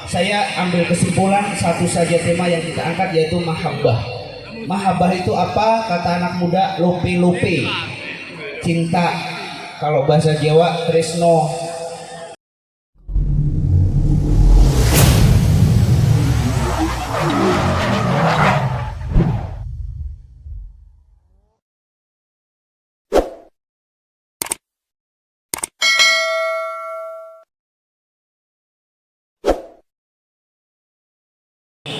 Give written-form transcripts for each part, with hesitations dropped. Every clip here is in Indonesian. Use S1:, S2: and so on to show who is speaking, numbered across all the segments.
S1: saya ambil kesimpulan satu saja tema yang kita angkat, yaitu mahabbah. Mahabbah itu apa? Kata anak muda, lupe-lupe, cinta. Kalau bahasa Jawa, tresno.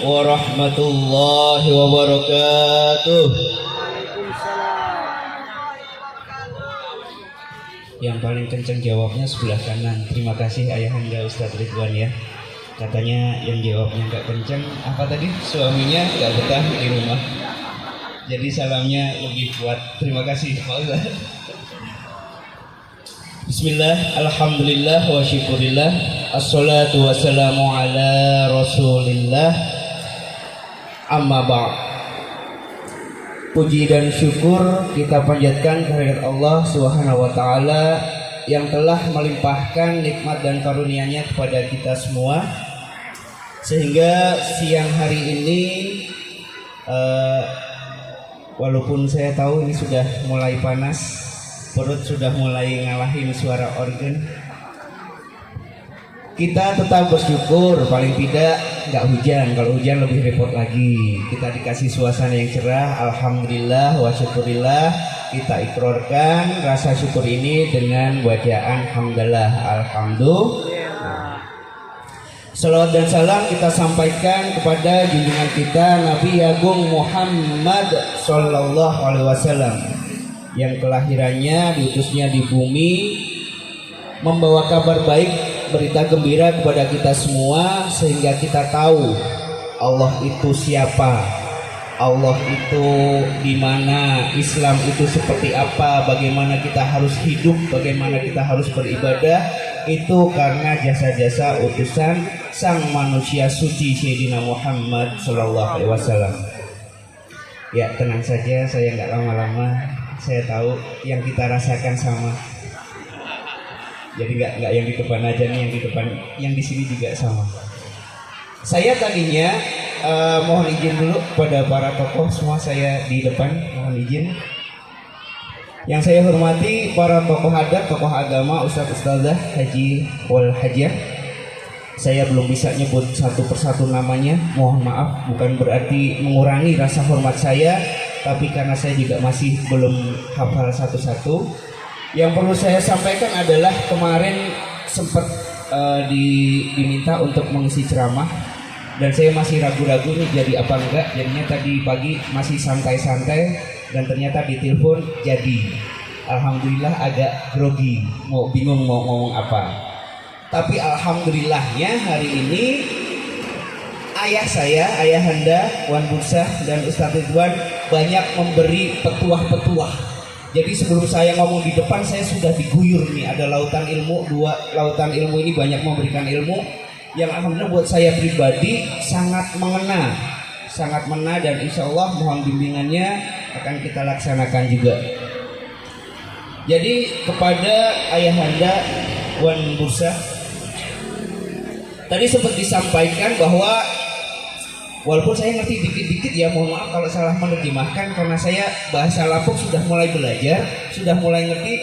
S1: Warahmatullahi wabarakatuh. Yang paling kencang jawabnya sebelah kanan. Terima kasih Ayahanda Ustadz Ridwan ya. Katanya yang jawabnya nggak kencang apa tadi? Suaminya nggak betah di rumah. Jadi salamnya lebih kuat. Terima kasih Pak Ustadz. Bismillah, alhamdulillah wa syukurillah, assalatu wassalamu ala rasulillah. Amma ba'd. Puji dan syukur kita panjatkan kehadirat Allah Subhanahu wa taala yang telah melimpahkan nikmat dan karunia-Nya kepada kita semua, sehingga siang hari ini walaupun saya tahu ini sudah mulai panas, perut sudah mulai ngalahin suara organ, kita tetap bersyukur. Paling tidak nggak hujan. Kalau hujan lebih repot lagi. Kita dikasih suasana yang cerah, alhamdulillah wa syukurillah. Kita ikrarkan rasa syukur ini dengan bacaan hamdalah, alhamdulillah. Salawat dan salam kita sampaikan kepada junjungan kita Nabi Agung Muhammad sallallahu alaihi wasallam, yang kelahirannya diutusnya di bumi membawa kabar baik, berita gembira kepada kita semua, sehingga kita tahu Allah itu siapa, Allah itu di mana, Islam itu seperti apa, bagaimana kita harus hidup, bagaimana kita harus beribadah. Itu karena jasa-jasa utusan sang manusia suci Sayyidina Muhammad sallallahu alaihi wasallam. Ya, tenang saja, saya nggak lama-lama. Saya tahu yang kita rasakan sama. Jadi nggak yang di depan aja nih, yang di depan, yang di sini juga sama. Saya tadinya mohon izin dulu kepada para tokoh semua, saya di depan mohon izin. Yang saya hormati para tokoh adat, tokoh agama, Ustadz Ustadzah, Haji wal Hajah. Saya belum bisa nyebut satu persatu namanya, mohon maaf, bukan berarti mengurangi rasa hormat saya, tapi karena saya juga masih belum hafal satu-satu. Yang perlu saya sampaikan adalah kemarin sempat diminta untuk mengisi ceramah, dan saya masih ragu-ragu nih jadi apa enggak. Jadinya tadi pagi masih santai-santai, dan ternyata ditelepon jadi. Alhamdulillah agak grogi, bingung mau ngomong apa. Tapi alhamdulillahnya hari ini ayah saya, Ayahanda Wan Bursah dan Ustadz Ridwan banyak memberi petuah-petuah. Jadi sebelum saya ngomong di depan, saya sudah diguyur nih, ada lautan ilmu, dua lautan ilmu ini banyak memberikan ilmu yang alhamdulillah buat saya pribadi sangat mengena, dan insya Allah mohon bimbingannya akan kita laksanakan juga. Jadi kepada Ayahanda Wan Bursah, tadi sempat disampaikan bahwa walaupun saya ngerti dikit-dikit ya, mohon maaf kalau salah menerjemahkan, karena saya bahasa Lampung sudah mulai belajar, sudah mulai ngerti.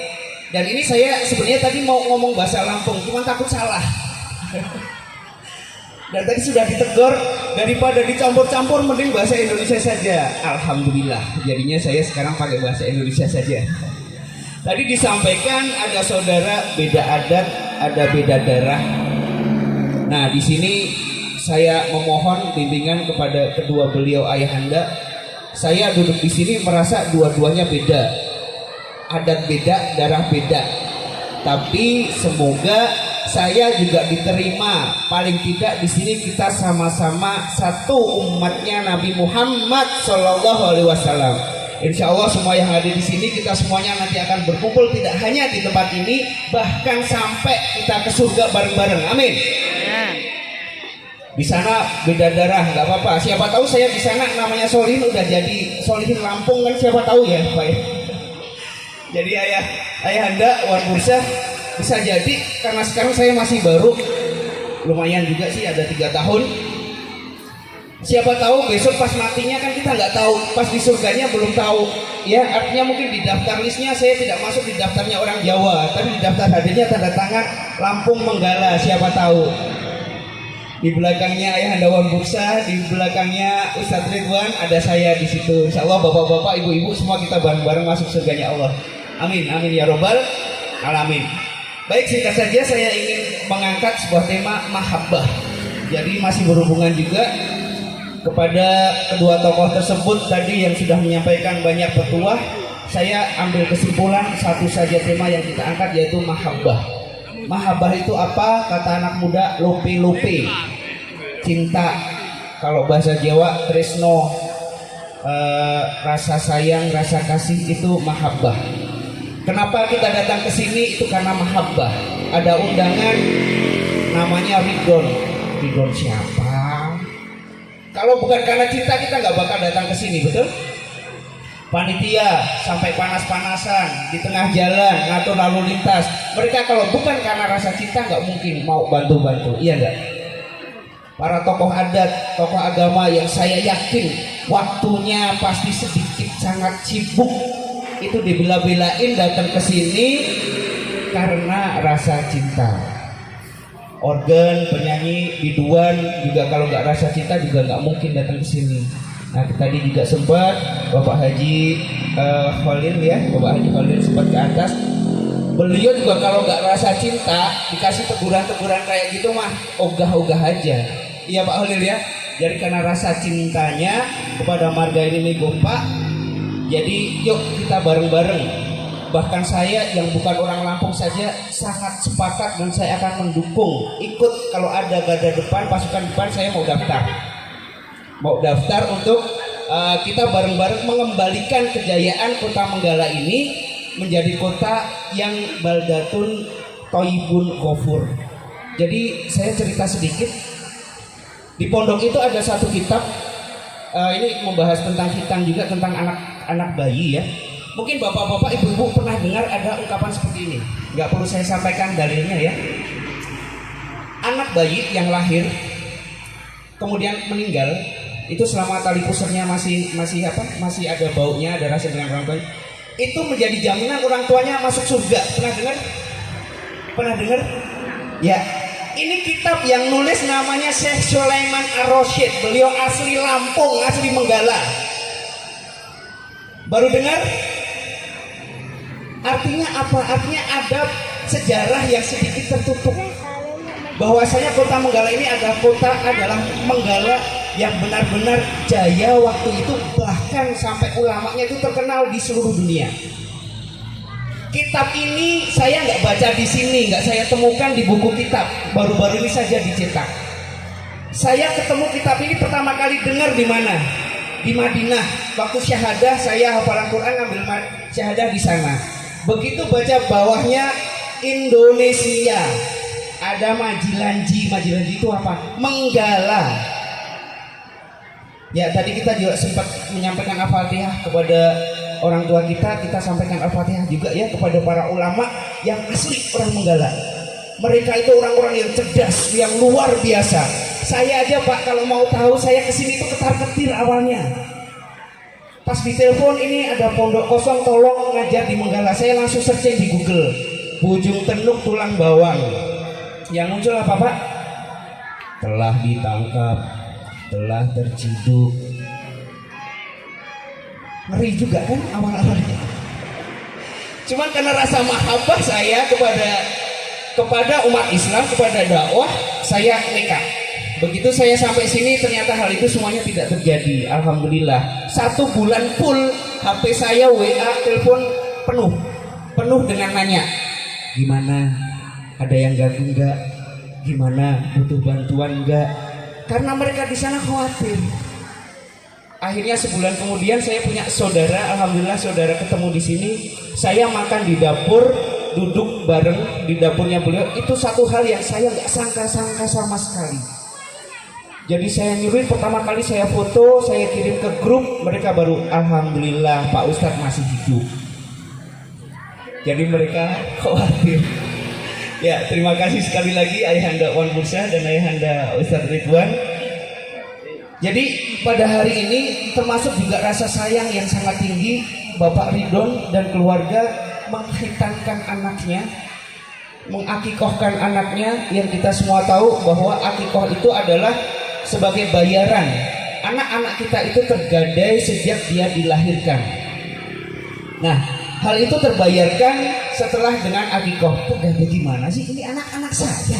S1: Dan ini saya sebenarnya tadi mau ngomong bahasa Lampung, cuma takut salah. Dan tadi sudah ditegur, daripada dicampur-campur mending bahasa Indonesia saja. Alhamdulillah, jadinya saya sekarang pakai bahasa Indonesia saja. Tadi disampaikan ada saudara beda adat, ada beda darah. Nah, di sini saya memohon bimbingan kepada kedua beliau ayahanda. Saya duduk di sini merasa dua-duanya beda, adat beda, darah beda. Tapi semoga saya juga diterima. Paling tidak di sini kita sama-sama satu umatnya Nabi Muhammad Shallallahu Alaihi Wasallam. Insya Allah semua yang ada di sini kita semuanya nanti akan berkumpul, tidak hanya di tempat ini, bahkan sampai kita ke surga bareng-bareng. Amin. Di sana beda darah nggak apa-apa. Siapa tahu saya di sana namanya Solihin udah jadi Solihin Lampung kan, siapa tahu ya Pak. Jadi ayahanda Wan Bursah bisa jadi karena sekarang saya masih baru. lumayan juga sih, ada 3 tahun. Siapa tahu besok pas matinya kan kita nggak tahu, pas di surganya belum tahu. Ya, artinya mungkin di daftar listnya saya tidak masuk di daftarnya orang Jawa, tapi di daftar hadirnya tanda tangan Lampung Menggala, siapa tahu. Di belakangnya Ayahanda Wan Bursa, di belakangnya Ustadz Ridwan, ada saya di situ. Insya Allah bapak-bapak, ibu-ibu semua kita bareng-bareng masuk surganya Allah. Amin, amin ya robbal alamin. Baik, singkat saja saya ingin mengangkat sebuah tema mahabbah. Jadi masih berhubungan juga kepada kedua tokoh tersebut tadi yang sudah menyampaikan banyak petuah. Saya ambil kesimpulan satu saja tema yang kita angkat, yaitu mahabbah. Mahabbah itu apa? Kata anak muda, lope-lope, cinta. Kalau bahasa Jawa, tresno, rasa sayang, rasa kasih, itu mahabbah. Kenapa kita datang ke sini? Itu karena mahabbah. Ada undangan namanya Ridon. Ridon siapa? Kalau bukan karena cinta kita nggak bakal datang ke sini, betul? Panitia sampai panas-panasan di tengah jalan ngatur lalu lintas. Mereka kalau bukan karena rasa cinta nggak mungkin mau bantu-bantu, iya nggak? Para tokoh adat, tokoh agama yang saya yakin waktunya pasti sedikit sangat sibuk, itu dibela-belain datang ke sini karena rasa cinta. Organ, penyanyi, biduan juga kalau nggak rasa cinta juga nggak mungkin datang ke sini. Nah, tadi juga sempat Bapak Haji Khalil ya, Bapak Haji Khalil sempat ke atas. Beliau juga kalau nggak rasa cinta dikasih teguran-teguran kayak gitu mah ogah-ogah aja. Iya Pak Khalil ya. Jadi karena rasa cintanya kepada marga ini Gompa, jadi yuk kita bareng-bareng. Bahkan saya yang bukan orang Lampung saja sangat sepakat dan saya akan mendukung. Ikut kalau ada garda depan, pasukan depan, saya mau daftar untuk kita bareng-bareng mengembalikan kejayaan Kota Menggala ini menjadi kota yang baldatun toibun ghafur. Jadi saya cerita sedikit. Di pondok itu ada satu kitab, ini membahas tentang hitam juga, tentang anak bayi ya. Mungkin bapak-bapak, ibu-ibu pernah dengar ada ungkapan seperti ini. Nggak perlu saya sampaikan dalilnya ya. Anak bayi yang lahir kemudian meninggal, itu selama tali pusarnya masih ada baunya, ada rasa dengan orang tuanya, itu menjadi jaminan orang tuanya masuk surga. Pernah dengar? Ya, ini kitab yang nulis namanya Syekh Sulaiman Ar-Rasyid. Beliau asli Lampung, asli Menggala. Baru dengar? Artinya apa? Artinya ada sejarah yang sedikit tertutup. Bahwasanya Kota Menggala ini adalah Menggala yang benar-benar jaya waktu itu, bahkan sampai ulamanya itu terkenal di seluruh dunia. Kitab ini saya nggak baca di sini, nggak saya temukan di buku kitab, baru-baru ini saja dicetak. Saya ketemu kitab ini pertama kali dengar di mana? Di Madinah. Waktu syahadah saya hafalan Quran, ambil syahadah di sana. Begitu baca bawahnya Indonesia, ada Majilanji. Majilanji itu apa? Menggala. Ya, tadi kita juga sempat menyampaikan Al-Fatihah kepada orang tua kita sampaikan Al-Fatihah juga ya kepada para ulama yang asli orang Menggala. Mereka itu orang-orang yang cerdas, yang luar biasa. Saya aja Pak, kalau mau tahu saya kesini itu ketar-ketir awalnya. Pas ditelepon ini ada pondok kosong, tolong ngajar di Menggala. Saya langsung searching di Google, Bujung Tenuk Tulang Bawang. Yang muncul apa Pak? Telah ditangkap, telah terciduk. Ngeri juga kan awal-awalnya. Cuman karena rasa mahabbah saya kepada umat Islam, kepada dakwah, saya nekat. Begitu saya sampai sini ternyata hal itu semuanya tidak terjadi. Alhamdulillah. 1 bulan full HP saya WA, telepon penuh dengan nanya, gimana? Ada yang ganggu enggak? Gimana? Butuh bantuan enggak? Karena mereka di sana khawatir. Akhirnya sebulan kemudian saya punya saudara, alhamdulillah saudara ketemu di sini. Saya makan di dapur, duduk bareng di dapurnya beliau. Itu satu hal yang saya nggak sangka-sangka sama sekali. Jadi saya nyuruh pertama kali saya foto, saya kirim ke grup, mereka baru alhamdulillah Pak Ustadz masih hidup. Jadi mereka khawatir. Ya, terima kasih sekali lagi Ayahanda Wan Bursa dan Ayahanda Ustadz Ridwan. Jadi pada hari ini termasuk juga rasa sayang yang sangat tinggi Bapak Ridwan dan keluarga menghitankan anaknya, mengakikohkan anaknya, yang kita semua tahu bahwa akikoh itu adalah sebagai bayaran. Anak-anak kita itu tergadai sejak dia dilahirkan. Nah, hal itu terbayarkan setelah dengan akikoh. Tergadai gimana sih? Ini anak-anak saya.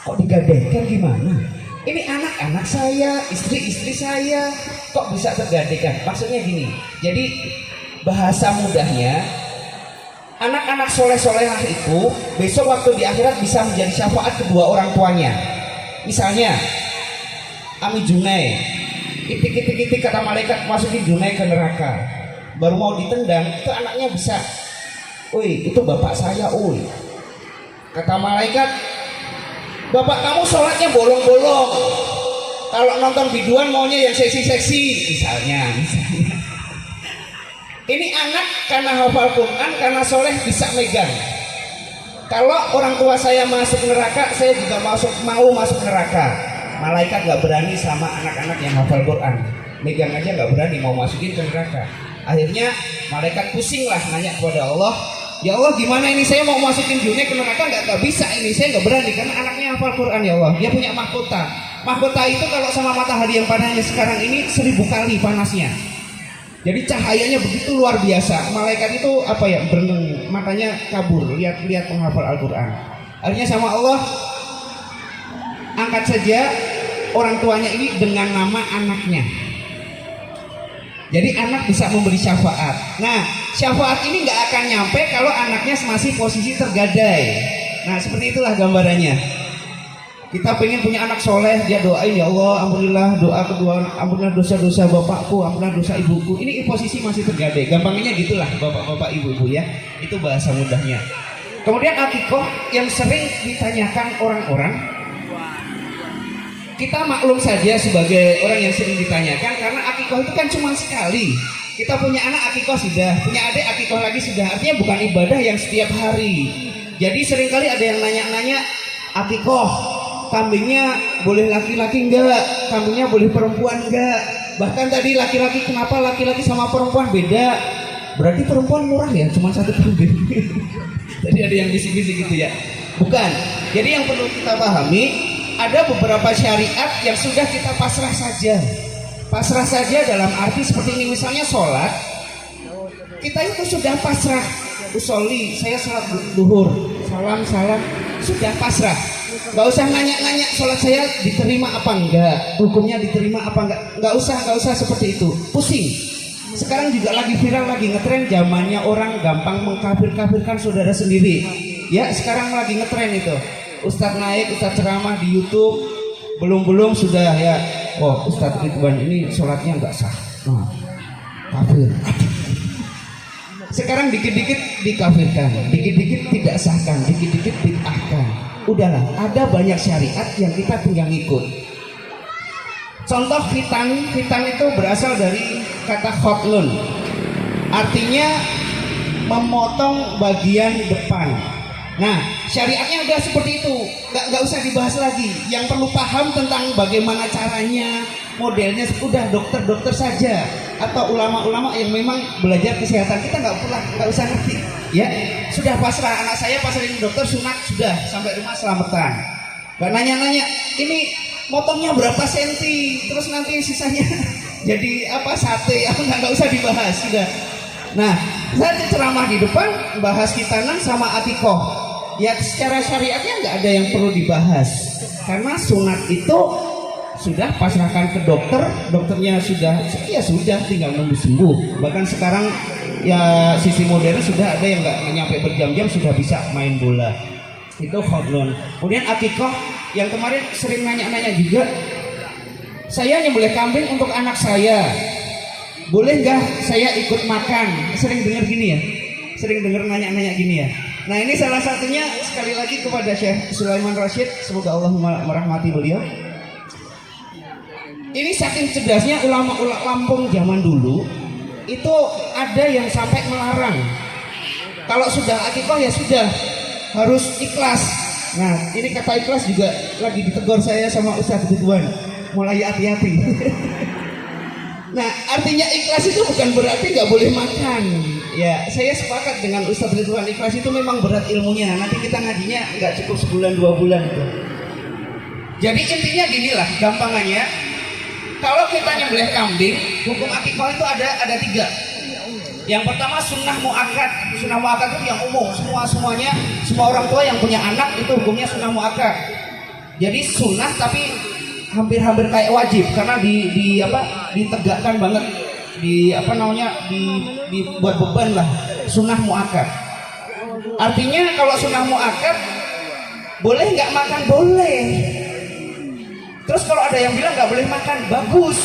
S1: Kok digadaikan gimana? Ini anak-anak saya, istri-istri saya, kok bisa tergadaikan? Maksudnya gini, jadi bahasa mudahnya, anak-anak soleh-solehah itu besok waktu di akhirat bisa menjadi syafaat kedua orang tuanya. Misalnya, Ami Junai, itik-itik kata malaikat masukin Junai ke neraka. Baru mau ditendang, itu anaknya bisa, "Woi, itu bapak saya, woi." Kata malaikat, "Bapak kamu sholatnya bolong-bolong. Kalau nonton biduan maunya yang seksi-seksi." Misalnya. Ini anak karena hafal Quran, karena soleh bisa megang. Kalau orang tua saya masuk neraka, saya juga mau masuk neraka. Malaikat gak berani sama anak-anak yang hafal Quran. Megang aja gak berani, mau masukin ke neraka. Akhirnya malaikat pusing lah nanya kepada Allah, "Ya Allah, gimana ini, saya mau masukin Junai ke neraka gak bisa ini, saya gak berani karena anaknya hafal Quran ya Allah." Dia punya mahkota. Mahkota itu kalau sama matahari yang panasnya sekarang ini 1000 kali panasnya. Jadi cahayanya begitu luar biasa. Malaikat itu berenang, matanya kabur lihat menghafal Al-Quran. Akhirnya sama Allah, angkat saja orang tuanya ini dengan nama anaknya. Jadi anak bisa memberi syafaat. Nah, syafaat ini nggak akan nyampe kalau anaknya masih posisi tergadai. Nah, seperti itulah gambarannya. Kita pengen punya anak soleh, dia doain, "Ya Allah, ampunilah doa kedua, ampunilah dosa-dosa bapakku, ampunilah dosa ibuku." Ini posisi masih tergadai. Gampangnya gitulah bapak-bapak, ibu-ibu ya. Itu bahasa mudahnya. Kemudian akikoh yang sering ditanyakan orang-orang. Kita maklum saja sebagai orang yang sering ditanyakan, karena akikoh itu kan cuma sekali. Kita punya anak akikoh sudah, punya adik akikoh lagi sudah. Artinya bukan ibadah yang setiap hari. Jadi seringkali ada yang nanya-nanya, akikoh kambingnya boleh laki-laki enggak? Kambingnya boleh perempuan enggak? Bahkan tadi laki-laki, kenapa laki-laki sama perempuan beda? Berarti perempuan murah ya, cuma satu kambing. Tadi ada yang bisik-bisik gitu ya. Bukan. Jadi yang perlu kita pahami, ada beberapa syariat yang sudah kita pasrah saja. Pasrah saja dalam arti seperti ini, misalnya sholat, kita itu sudah pasrah. Usolli, saya sholat duhur, salam, sudah pasrah. Gak usah nanya-nanya sholat saya diterima apa enggak, hukumnya diterima apa enggak. Gak usah seperti itu, pusing. Sekarang juga lagi viral, lagi ngetren, zamannya orang gampang mengkafir-kafirkan saudara sendiri. Ya, sekarang lagi ngetren itu. Ustadz naik, Ustadz ceramah di YouTube, belum sudah ya, "Oh, Ustadz Ridwan ini sholatnya nggak sah, nah, kafir." Sekarang dikit-dikit dikafirkan, dikit-dikit tidak sahkan, dikit-dikit bid'ahkan. Udahlah, ada banyak syariat yang kita tinggal ngikut. Contoh khitan itu berasal dari kata khotlun, artinya memotong bagian depan. Nah, syariatnya udah seperti itu, nggak usah dibahas lagi. Yang perlu paham tentang bagaimana caranya, modelnya, udah dokter saja atau ulama-ulama yang memang belajar kesehatan. Kita nggak usah ngerti. Ya, sudah pasrah. Anak saya pasarin dokter sunat, sudah sampai rumah selamatan. Nggak nanya-nanya, ini motongnya berapa senti, terus nanti sisanya jadi sate, nggak usah dibahas sudah. Nah, saya ceramah di depan bahas khitanan sama akikoh. Ya, secara syariatnya nggak ada yang perlu dibahas, karena sunat itu sudah pasrahkan ke dokter, dokternya sudah tinggal nunggu sembuh. Bahkan sekarang ya sisi modern sudah ada yang nggak nyampe berjam-jam sudah bisa main bola. Itu khotlun. Kemudian akikoh yang kemarin sering nanya-nanya juga, "Saya nyembelih kambing untuk anak saya, boleh nggak saya ikut makan?" Sering dengar gini ya, sering dengar nanya-nanya gini ya. Nah, ini salah satunya sekali lagi kepada Syekh Sulaiman Rasyid, semoga Allah merahmati beliau. Ini saking cerdasnya ulama Lampung zaman dulu, itu ada yang sampai melarang. Kalau sudah akikoh ya sudah, harus ikhlas. Nah, ini kata ikhlas juga lagi ditegur saya sama Ustadz Ridwan. Mulai hati-hati. Nah, artinya ikhlas itu bukan berarti nggak boleh makan. Ya, saya sepakat dengan Ustadz Ridwan, ikhlas itu memang berat ilmunya. Nanti kita ngajinya nggak cukup sebulan 2 bulan itu. Jadi intinya ginilah, gampangannya. Kalau kita nyembelih kambing, hukum akikah itu ada 3. Yang pertama sunnah muakkad. Sunnah muakkad itu yang umum, semua orang tua yang punya anak itu hukumnya sunnah muakkad. Jadi sunnah tapi hampir-hampir kayak wajib karena ditegakkan banget, dibuat beban lah, sunnah muakkad. Artinya kalau sunnah muakkad boleh nggak makan? Boleh. Terus kalau ada yang bilang nggak boleh makan, bagus.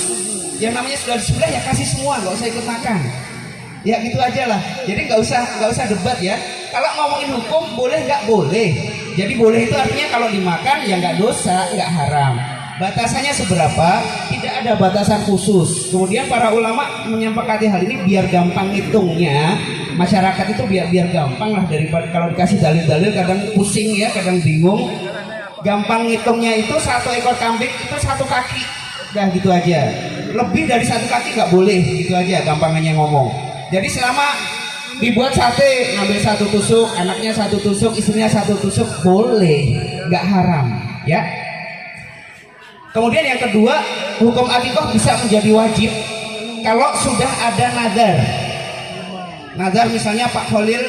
S1: Yang namanya sudah disembelih ya kasih semua, nggak usah ikut makan. Ya gitu aja lah. Jadi nggak usah debat ya. Kalau ngomongin hukum boleh nggak boleh. Jadi boleh itu artinya kalau dimakan ya nggak dosa, nggak haram. Batasannya seberapa? Tidak ada batasan khusus. Kemudian para ulama menyepakati hal ini biar gampang hitungnya. Masyarakat itu biar gampang lah, daripada kalau dikasih dalil-dalil kadang pusing ya, kadang bingung. Gampang ngitungnya itu 1 ekor kambing itu 1 kaki. Udah gitu aja. Lebih dari 1 kaki nggak boleh, gitu aja gampangannya ngomong. Jadi selama dibuat sate, ngambil 1 tusuk, anaknya 1 tusuk, istrinya 1 tusuk, boleh, nggak haram, ya. Kemudian yang kedua, hukum akikah bisa menjadi wajib kalau sudah ada nadar. Nadar misalnya Pak Khalil,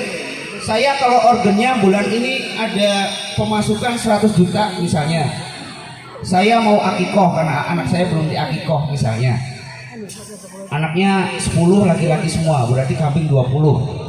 S1: saya kalau organnya bulan ini ada pemasukan 100 juta misalnya. Saya mau akikoh karena anak saya belum diakikoh misalnya. Anaknya 10 laki-laki semua, berarti kambing 20.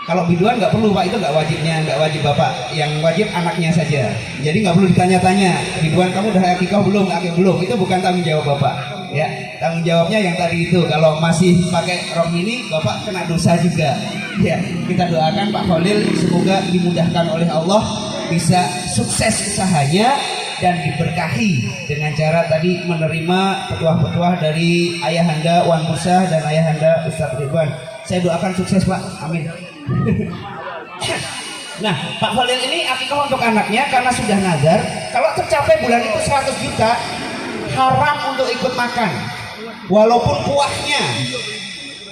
S1: Kalau biduan nggak perlu Pak, itu nggak wajib Bapak. Yang wajib anaknya saja. Jadi nggak perlu ditanya-tanya, biduan kamu udah akikoh belum? Belum. Itu bukan tanggung jawab Bapak. Ya, tanggung jawabnya yang tadi itu. Kalau masih pakai rok ini, Bapak kena dosa juga. Ya, kita doakan Pak Khalil semoga dimudahkan oleh Allah, bisa sukses usahanya dan diberkahi dengan cara tadi menerima petuah-petuah dari Ayahanda Wan Musa dan Ayahanda Ustadz Ridwan. Saya doakan sukses Pak, amin. Nah, Pak Khalil ini akikah untuk anaknya karena sudah nazar. Kalau tercapai bulan itu 100 juta, haram untuk ikut makan. Walaupun kuahnya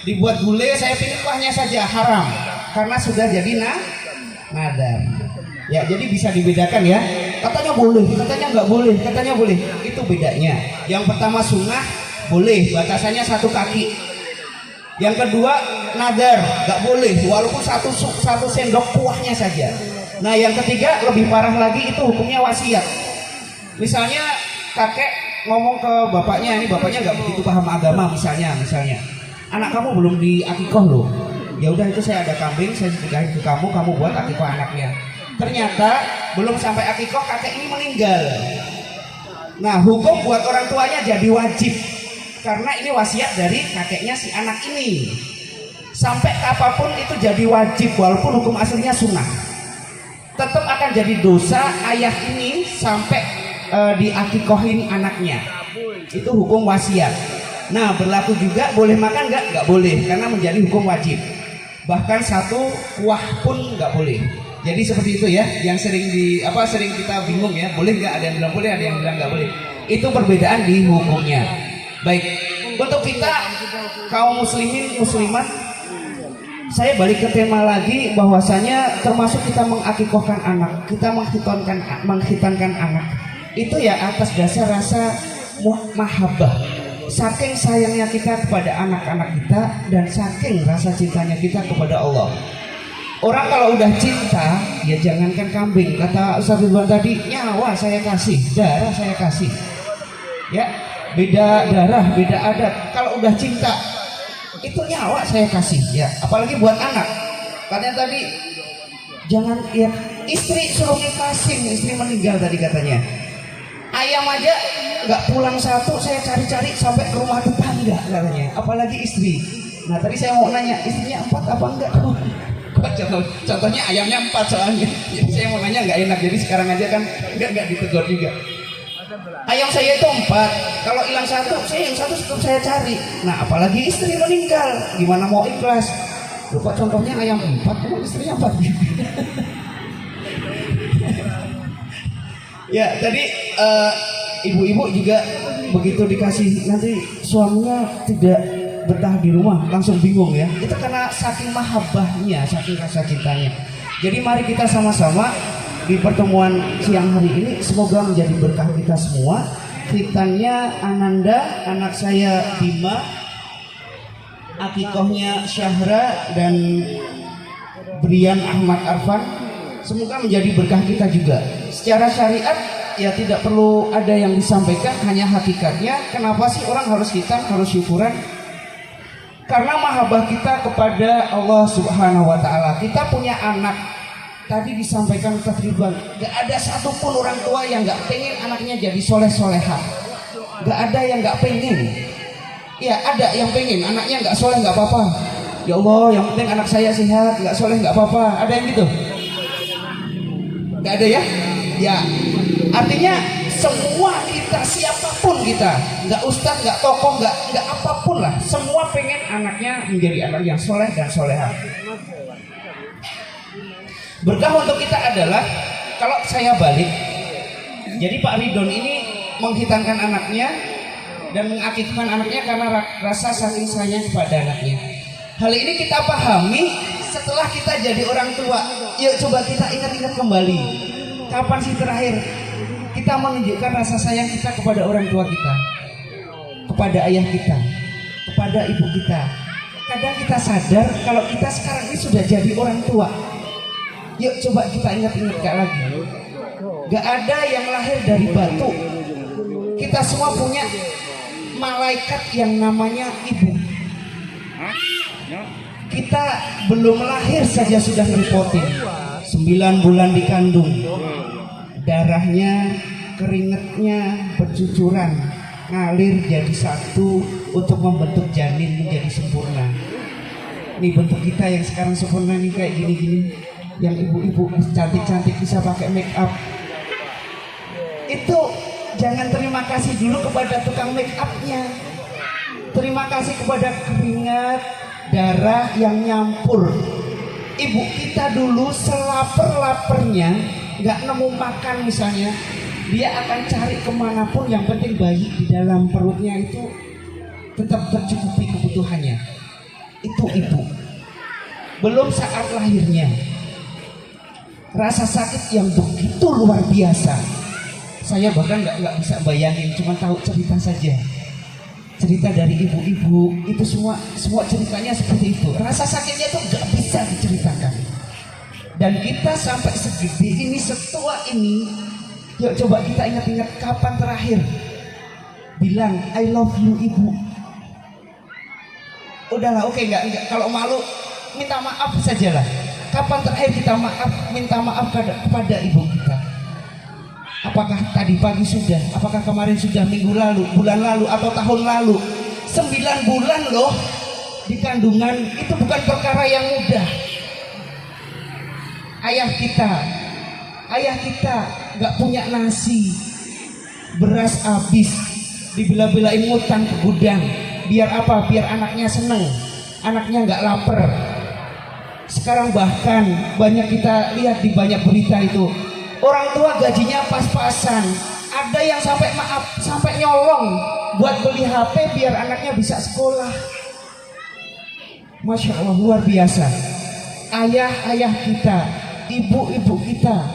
S1: dibuat gulai, saya pilih kuahnya saja, haram karena sudah jadi nazar. Ya, jadi bisa dibedakan ya. Katanya boleh, katanya nggak boleh, katanya boleh. Itu bedanya. Yang pertama sunnah boleh, batasannya 1 kaki. Yang kedua nadar, nggak boleh, walaupun satu sendok kuahnya saja. Nah, yang ketiga lebih parah lagi, itu hukumnya wasiat. Misalnya kakek ngomong ke bapaknya, ini bapaknya nggak begitu paham agama, misalnya, anak kamu belum diakikoh loh. Ya udah, itu saya ada kambing, saya sedekahin ke kamu buat akikoh anaknya. Ternyata belum sampai akikoh kakek ini meninggal. Nah, hukum buat orang tuanya jadi wajib karena ini wasiat dari kakeknya si anak ini. Sampai apapun itu jadi wajib walaupun hukum aslinya sunnah. Tetap akan jadi dosa ayah ini sampai diakikohin anaknya. Itu hukum wasiat. Nah, berlaku juga boleh makan nggak boleh karena menjadi hukum wajib. Bahkan 1 kuah pun nggak boleh. Jadi seperti itu ya, yang sering kita bingung ya, boleh nggak? Ada yang bilang boleh, ada yang bilang nggak boleh. Itu perbedaan di hukumnya. Baik, untuk kita kaum muslimin muslimat, saya balik ke tema lagi bahwasanya termasuk kita mengakikohkan anak, kita menghitankan anak. Itu ya atas dasar rasa mahabbah. Saking sayangnya kita kepada anak-anak kita dan saking rasa cintanya kita kepada Allah. Orang kalau udah cinta, ya jangankan kambing, kata Ustadz Ridwan tadi, nyawa saya kasih, darah saya kasih. Ya, beda darah, beda adat. Kalau udah cinta, itu nyawa saya kasih. Ya, apalagi buat anak. Katanya tadi, jangan ya istri suruh nikahin, istri meninggal tadi katanya. Ayam aja nggak pulang 1, saya cari-cari sampai ke rumah tetangga katanya. Apalagi istri. Nah tadi saya mau nanya, istrinya 4 apa enggak? Contohnya ayamnya 4 soalnya. Jadi saya mau nanya nggak enak. Jadi sekarang aja kan nggak ditegur juga. Ayam saya itu 4. Kalau hilang 1, yang 1 tetap saya cari. Nah apalagi istri meninggal, gimana mau ikhlas? Lupa contohnya ayam 4, emang istrinya 4. Ya tadi ibu-ibu juga begitu dikasih nanti suaminya tidak betah di rumah langsung bingung ya. Itu karena saking mahabbahnya, saking rasa cintanya. Jadi mari kita sama-sama di pertemuan siang hari ini semoga menjadi berkah kita semua. Khitannya Ananda, anak saya Bima, akikohnya Syahra dan Brian Ahmad Arfan. Semoga menjadi berkah kita juga. Secara syariat ya tidak perlu ada yang disampaikan, hanya hakikatnya. Kenapa sih orang harus khitan, harus syukuran? Karena mahabbah kita kepada Allah Subhanahu wa taala. Kita punya anak. Tadi disampaikan Ustaz Ridwan, gak ada satupun orang tua yang gak pengen anaknya jadi soleh-soleha. Gak ada yang gak pengen. Ya ada yang pengen anaknya gak soleh gak apa-apa. Ya Allah, yang penting anak saya sehat, gak soleh gak apa-apa. Ada yang gitu? Gak ada ya? Ya, artinya semua kita, siapapun kita, gak ustaz, gak tokoh, gak apapun lah, semua pengen anaknya menjadi anak yang soleh dan soleha. Berkah untuk kita adalah kalau saya balik, jadi Pak Ridon ini menghitankan anaknya dan mengakikkan anaknya karena rasa saking sayang kepada anaknya. Hal ini kita pahami setelah kita jadi orang tua. Yuk coba kita ingat-ingat kembali, kapan sih terakhir kita menunjukkan rasa sayang kita kepada orang tua kita, kepada ayah kita, kepada ibu kita. Kadang kita sadar kalau kita sekarang ini sudah jadi orang tua. Yuk coba kita ingat-ingat lagi. Gak ada yang lahir dari batu. Kita semua punya malaikat yang namanya ibu. Kita belum lahir saja sudah ngerepotin 9 bulan dikandung. Darahnya, keringetnya bercucuran, ngalir jadi satu untuk membentuk janin menjadi sempurna. Ini bentuk kita yang sekarang sempurna nih kayak gini-gini. Yang ibu-ibu cantik-cantik bisa pakai make up. Itu jangan terima kasih dulu kepada tukang make upnya. Terima kasih kepada keringat, darah yang nyampur. Ibu kita dulu selaper-lapernya, gak nemu makan misalnya, dia akan cari kemanapun, yang penting bayi di dalam perutnya itu tetap tercukupi kebutuhannya. Itu ibu. Belum saat lahirnya, rasa sakit yang begitu luar biasa. Saya bahkan nggak bisa bayangin, cuma tahu cerita saja. Cerita dari ibu-ibu itu semua ceritanya seperti itu. Rasa sakitnya itu nggak bisa diceritakan. Dan kita sampai segede ini, setua ini, yuk coba kita ingat-ingat kapan terakhir bilang I love you ibu. Udahlah, oke, nggak. Kalau malu minta maaf sajalah. Kapan terakhir kita minta maaf kepada ibu kita? Apakah tadi pagi sudah? Apakah kemarin sudah, minggu lalu, bulan lalu, atau tahun lalu? 9 bulan loh di kandungan, itu bukan perkara yang mudah. Ayah kita gak punya nasi, beras habis, dibela-belain ngutang ke gudang. Biar apa? Biar anaknya seneng, anaknya gak lapar. Sekarang bahkan banyak kita lihat di banyak berita itu, orang tua gajinya pas-pasan. Ada yang sampai nyolong buat beli HP biar anaknya bisa sekolah. Masya Allah, luar biasa. Ayah-ayah kita, ibu-ibu kita,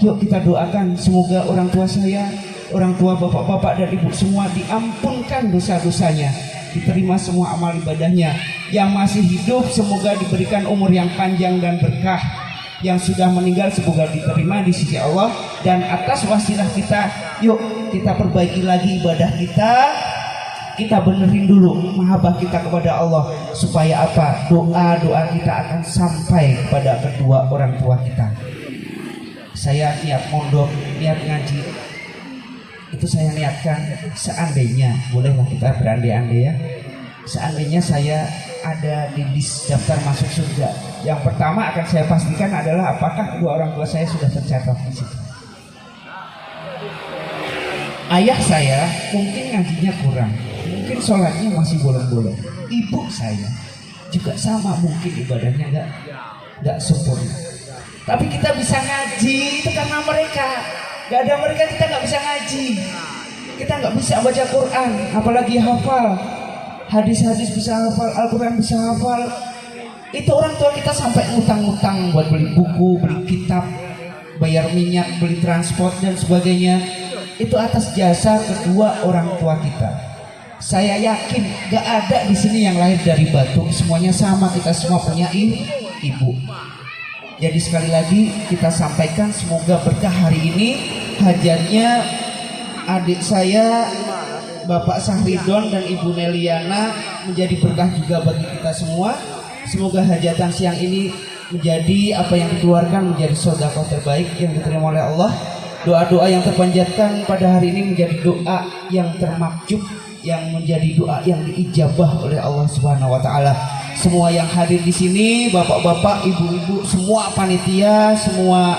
S1: yuk kita doakan semoga orang tua saya, orang tua bapak-bapak dan ibu semua diampunkan dosa-dosanya, diterima semua amal ibadahnya. Yang masih hidup semoga diberikan umur yang panjang dan berkah. Yang sudah meninggal semoga diterima di sisi Allah. Dan atas wasilah kita, yuk kita perbaiki lagi ibadah kita. Kita benerin dulu mahabbah kita kepada Allah. Supaya apa? Doa-doa kita akan sampai kepada kedua orang tua kita. Saya niat mondok, niat ngaji, itu saya niatkan seandainya, bolehlah kita berandai-andai ya, seandainya saya ada di list daftar masuk surga, yang pertama akan saya pastikan adalah apakah kedua orang tua saya sudah tercatat di situ. Ayah saya mungkin ngajinya kurang, mungkin sholatnya masih bolong-bolong. Ibu saya juga sama, mungkin ibadahnya nggak sempurna. Tapi kita bisa ngaji itu karena mereka. Gak ada mereka kita nggak bisa ngaji, kita nggak bisa baca Quran, apalagi hafal hadis-hadis, bisa hafal Al-Quran, bisa hafal. Itu orang tua kita sampai ngutang-ngutang buat beli buku, beli kitab, bayar minyak, beli transport dan sebagainya. Itu atas jasa kedua orang tua kita. Saya yakin gak ada di sini yang lahir dari batu, semuanya sama, kita semua punya ibu. Jadi sekali lagi kita sampaikan, semoga berkah hari ini hajatnya adik saya Bapak Sahridon dan Ibu Neliana menjadi berkah juga bagi kita semua. Semoga hajatan siang ini menjadi apa yang dikeluarkan menjadi sedekah terbaik yang diterima oleh Allah. Doa-doa yang terpanjatkan pada hari ini menjadi doa yang termakjub, yang menjadi doa yang diijabah oleh Allah Subhanahu wa taala. Semua yang hadir di sini, bapak-bapak, ibu-ibu, semua panitia, semua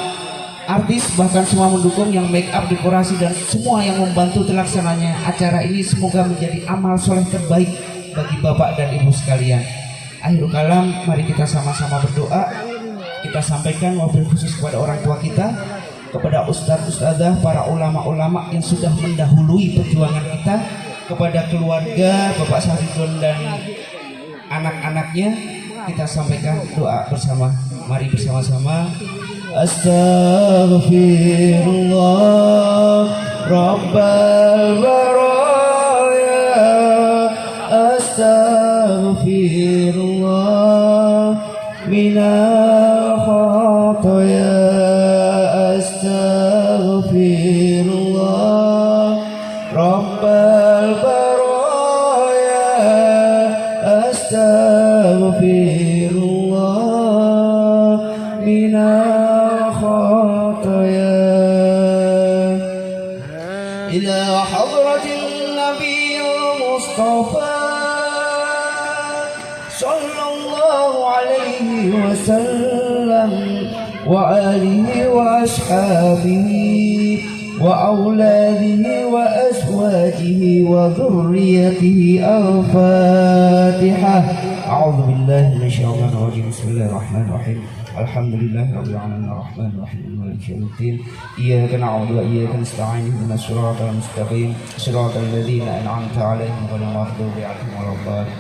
S1: artis, bahkan semua mendukung yang make up, dekorasi dan semua yang membantu terlaksananya acara ini, semoga menjadi amal soleh terbaik bagi bapak dan ibu sekalian. Akhirul kalam, mari kita sama-sama berdoa. Kita sampaikan wabil khusus kepada orang tua kita, kepada ustadz-ustadzah, para ulama-ulama yang sudah mendahului perjuangan kita, kepada keluarga Bapak Sahridon dan anak-anaknya. Kita sampaikan doa bersama. Mari bersama-sama. Astaghfirullah Rabbal baraya, astaghfirullah minal khataya, astaghfirullah Rabbal baraya, astaghfirullah minal إلى حضرة النبي المصطفى صلى الله عليه وسلم وآله وأصحابه وأولاده وأزواجه وذريته. الفاتحة. أعوذ بالله من الشيطان الرجيم. بسم الله الرحمن الرحيم. الحمد لله رب العالمين الرحمن الرحيم مالك يوم الدين. إياك نعبد وإياك نستعين اهدنا الصراط المستقيم صراط الذين أنعمت عليهم غير المغضوب عليهم ولا الضالين.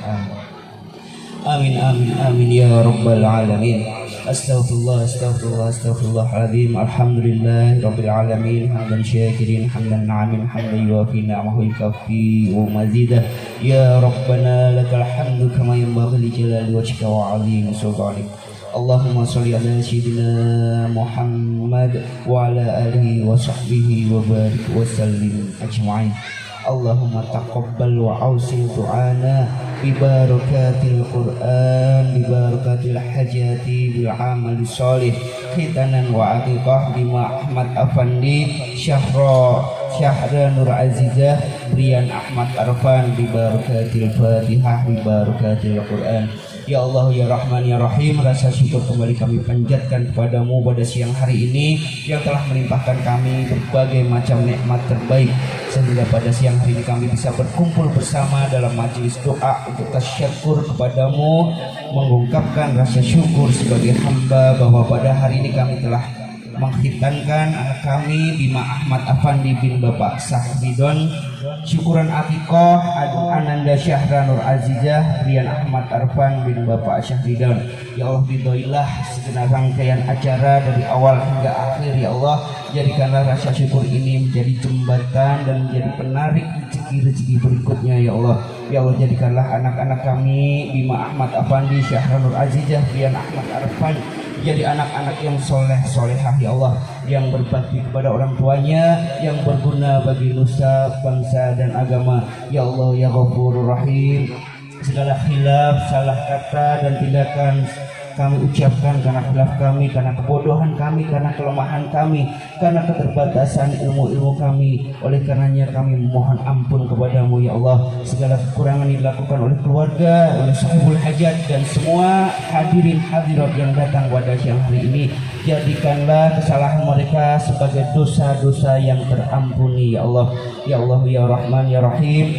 S1: آمين آمين آمين يا رب العالمين. Astaghfirullah, astaghfirullah, astaghfirullahaladzim. Alhamdulillah Rabbil Alamin. Hamdan syakirin, hamdan na'amin, hamdan yuafi na'amahu yukafi wa mazidah. Ya Rabbana lakal hamdu kama yanbaghi li jalali wajhika wa 'azimi sultanik. Allahumma salli ala sayyidina Muhammad wa ala alihi wa sahbihi wa barik wa sallim ajma'in. Allahumma taqabbal wa awsil du'ana bi barakatil Qur'an, bi barakatil hajati, bil amali sholih, khitanan wa aqiqah bima Ahmad Afandi Syahra Nur Azizah Brian Ahmad Arfan, bi barakatil Fatihah, bi barakatil Qur'an. Ya Allah, ya Rahman, ya Rahim, rasa syukur kembali kami panjatkan kepadamu pada siang hari ini yang telah melimpahkan kami berbagai macam nikmat terbaik, sehingga pada siang hari ini kami bisa berkumpul bersama dalam majelis doa untuk tasyakur kepadamu, mengungkapkan rasa syukur sebagai hamba bahwa pada hari ini kami telah menghitankan anak kami Bima Ahmad Afandi bin Bapak Sahridon, syukuran akikoh Ananda Syahra Nur Azizah Rian Ahmad Arfan bin Bapak Sahridon. Ya Allah, ridhoilah segenap rangkaian acara dari awal hingga akhir. Ya Allah, jadikanlah rasa syukur ini menjadi jembatan dan menjadi penarik rezeki-rezeki berikutnya. Ya Allah, ya Allah, jadikanlah anak-anak kami Bima Ahmad Afandi, Syahra Nur Azizah, Rian Ahmad Arfan jadi anak-anak yang soleh solehah. Ya Allah, yang berbakti kepada orang tuanya, yang berguna bagi nusa, bangsa dan agama. Ya Allah, ya Ghafurur Rahim, segala khilaf, salah kata dan tindakan kami ucapkan karena khilaf kami, karena kebodohan kami, karena kelemahan kami, karena keterbatasan ilmu-ilmu kami. Oleh karenanya kami memohon ampun kepadamu. Ya Allah, segala kekurangan dilakukan oleh keluarga, oleh sahibul hajat dan semua hadirin hadirat yang datang pada siang hari ini, jadikanlah kesalahan mereka sebagai dosa-dosa yang terampuni. Ya Allah, ya Allah, ya Rahman, ya Rahim.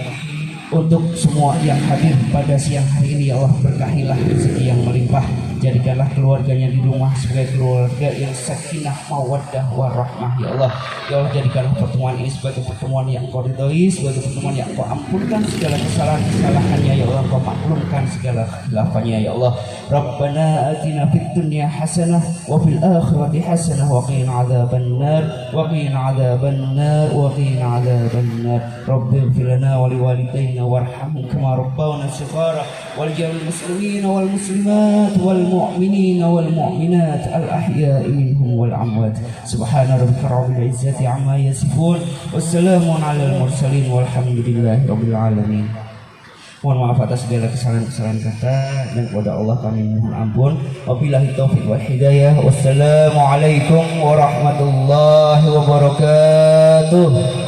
S1: Untuk semua yang hadir pada siang hari ini, ya Allah, berkahilah rezeki yang melimpah. Jadikanlah keluarganya di rumah sebagai keluarga yang sakinah, mawaddah, warahmah ya Allah. Ya Allah, jadikanlah pertemuan ini sebagai pertemuan yang Kau ridhoi, sebagai pertemuan yang Kau ampunkan segala kesalahan-kesalahannya ya Allah, Kau maklumkan segala khilafahnya ya Allah. Rabbana atina fid dunya hasanah wa fil akhirati hasanah wa qina adzabannar wa qina adzabannar wa qina adzabannar. Rabbighfir lana wa liwalidayna warhamhum kama rabbawna shighara wal jami'il muslimina wal muslimat wal mu'minina wal mu'minat al ahya'i minhum wal amwat. Subhana rabbika rabbil izzati amma yasifun wassalamun alal mursalin walhamdulillahi rabbil alamin. Mohon maaf atas segala kesalahan-kesalahan kata, dan kepada Allah kami mohon ampun. Wabillahi taufiq wal hidayah. Wassalamualaikum warahmatullahi wabarakatuh.